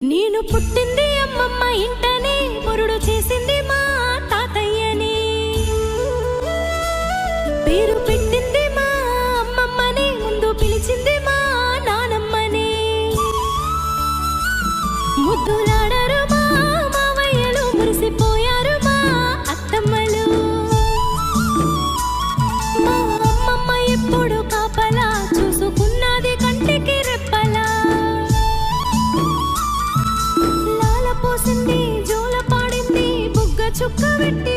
నేను పుట్టింది అమ్మమ్మ ఇంటనే, మురుడు చేసింది మా తాతయ్యని. పేరు పెట్టింది మా అమ్మమ్మని, ముందు పిలిచింది మా నానమ్మని. ముద్దులాడరు మా మావయ్యలు, మురిసిపోయారు మా అత్తమ్మలు. మా అమ్మమ్మ ఎప్పుడు కాపలా చూసుకున్నది కంటికి రెప్పలా. లాల పోసింది, జోల పాడింది, బుగ్గ చుక్క పెట్టి